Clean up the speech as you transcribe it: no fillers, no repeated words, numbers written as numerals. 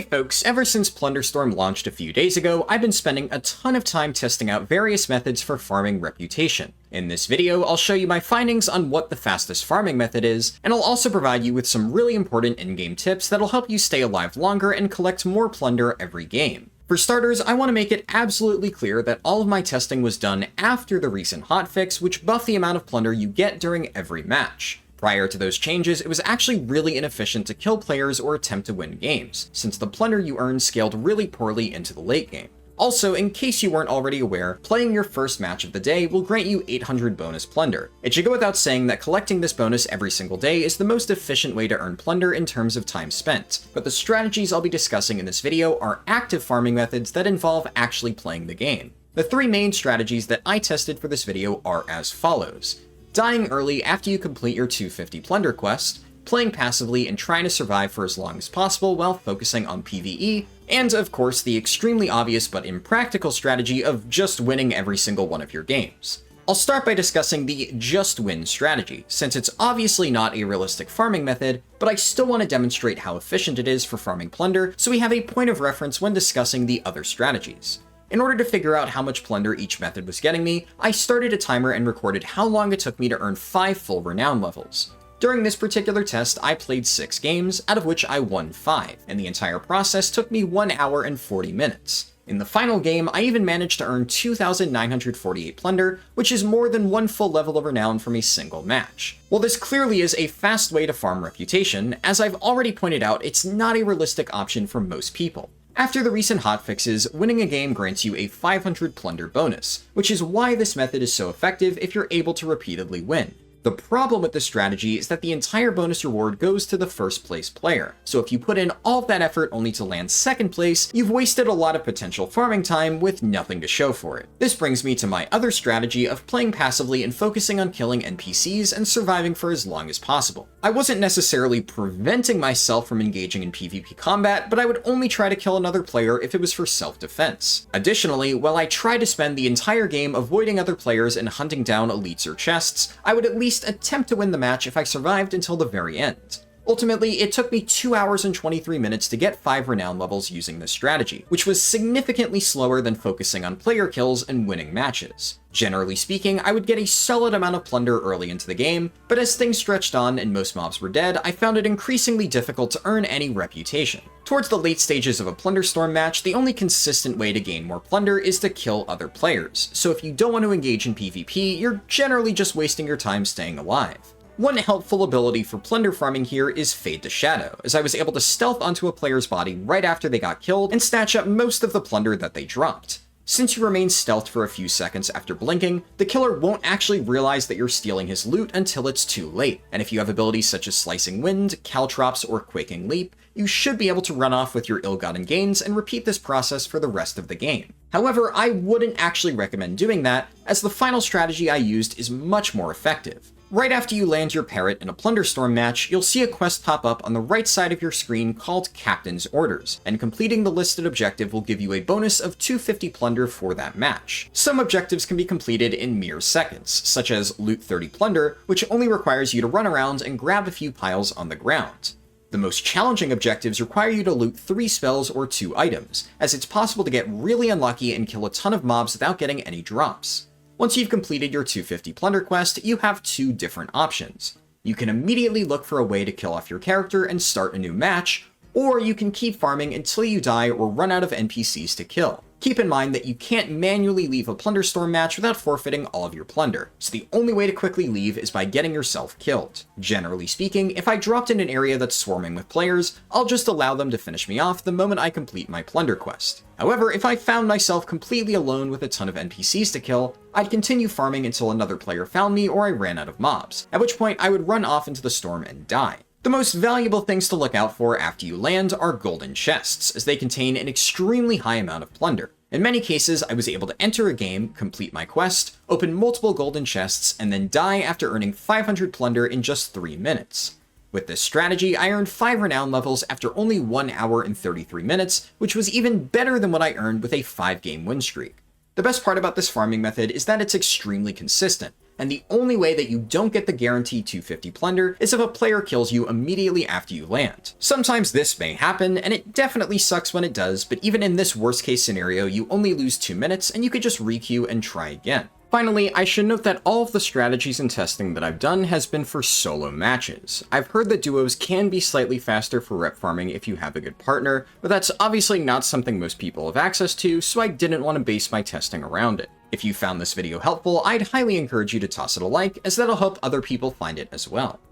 Hey folks, ever since Plunderstorm launched a few days ago, I've been spending a ton of time testing out various methods for farming reputation. In this video, I'll show you my findings on what the fastest farming method is, and I'll also provide you with some really important in-game tips that'll help you stay alive longer and collect more plunder every game. For starters, I want to make it absolutely clear that all of my testing was done after the recent hotfix, which buffed the amount of plunder you get during every match. Prior to those changes, it was actually really inefficient to kill players or attempt to win games, since the plunder you earned scaled really poorly into the late game. Also, in case you weren't already aware, playing your first match of the day will grant you 800 bonus plunder. It should go without saying that collecting this bonus every single day is the most efficient way to earn plunder in terms of time spent, but the strategies I'll be discussing in this video are active farming methods that involve actually playing the game. The three main strategies that I tested for this video are as follows: dying early after you complete your 250 plunder quest, playing passively and trying to survive for as long as possible while focusing on PvE, and of course the extremely obvious but impractical strategy of just winning every single one of your games. I'll start by discussing the just win strategy, since it's obviously not a realistic farming method, but I still want to demonstrate how efficient it is for farming plunder so we have a point of reference when discussing the other strategies. In order to figure out how much plunder each method was getting me, I started a timer and recorded how long it took me to earn 5 full Renown levels. During this particular test, I played 6 games, out of which I won 5, and the entire process took me 1 hour and 40 minutes. In the final game, I even managed to earn 2,948 plunder, which is more than 1 full level of Renown from a single match. While this clearly is a fast way to farm reputation, as I've already pointed out, it's not a realistic option for most people. After the recent hotfixes, winning a game grants you a 500 plunder bonus, which is why this method is so effective if you're able to repeatedly win. The problem with this strategy is that the entire bonus reward goes to the first place player, so if you put in all of that effort only to land second place, you've wasted a lot of potential farming time with nothing to show for it. This brings me to my other strategy of playing passively and focusing on killing NPCs and surviving for as long as possible. I wasn't necessarily preventing myself from engaging in PvP combat, but I would only try to kill another player if it was for self-defense. Additionally, while I try to spend the entire game avoiding other players and hunting down elites or chests, I would at least attempt to win the match if I survived until the very end. Ultimately, it took me 2 hours and 23 minutes to get 5 Renown levels using this strategy, which was significantly slower than focusing on player kills and winning matches. Generally speaking, I would get a solid amount of plunder early into the game, but as things stretched on and most mobs were dead, I found it increasingly difficult to earn any reputation. Towards the late stages of a Plunderstorm match, the only consistent way to gain more plunder is to kill other players, so if you don't want to engage in PvP, you're generally just wasting your time staying alive. One helpful ability for plunder farming here is Fade to Shadow, as I was able to stealth onto a player's body right after they got killed and snatch up most of the plunder that they dropped. Since you remain stealthed for a few seconds after blinking, the killer won't actually realize that you're stealing his loot until it's too late, and if you have abilities such as Slicing Wind, Caltrops, or Quaking Leap, you should be able to run off with your ill-gotten gains and repeat this process for the rest of the game. However, I wouldn't actually recommend doing that, as the final strategy I used is much more effective. Right after you land your parrot in a Plunderstorm match, you'll see a quest pop up on the right side of your screen called Captain's Orders, and completing the listed objective will give you a bonus of 250 plunder for that match. Some objectives can be completed in mere seconds, such as Loot 30 Plunder, which only requires you to run around and grab a few piles on the ground. The most challenging objectives require you to loot 3 spells or 2 items, as it's possible to get really unlucky and kill a ton of mobs without getting any drops. Once you've completed your 250 plunder quest, you have 2 different options. You can immediately look for a way to kill off your character and start a new match, or you can keep farming until you die or run out of NPCs to kill. Keep in mind that you can't manually leave a Plunderstorm match without forfeiting all of your plunder, so the only way to quickly leave is by getting yourself killed. Generally speaking, if I dropped in an area that's swarming with players, I'll just allow them to finish me off the moment I complete my plunder quest. However, if I found myself completely alone with a ton of NPCs to kill, I'd continue farming until another player found me or I ran out of mobs, at which point I would run off into the storm and die. The most valuable things to look out for after you land are golden chests, as they contain an extremely high amount of plunder. In many cases, I was able to enter a game, complete my quest, open multiple golden chests, and then die after earning 500 plunder in just 3 minutes. With this strategy, I earned 5 Renown levels after only 1 hour and 33 minutes, which was even better than what I earned with a 5-game win streak. The best part about this farming method is that it's extremely consistent, and the only way that you don't get the guaranteed 250 plunder is if a player kills you immediately after you land. Sometimes this may happen, and it definitely sucks when it does, but even in this worst case scenario, you only lose 2 minutes and you could just requeue and try again. Finally, I should note that all of the strategies and testing that I've done has been for solo matches. I've heard that duos can be slightly faster for rep farming if you have a good partner, but that's obviously not something most people have access to, so I didn't want to base my testing around it. If you found this video helpful, I'd highly encourage you to toss it a like, as that'll help other people find it as well.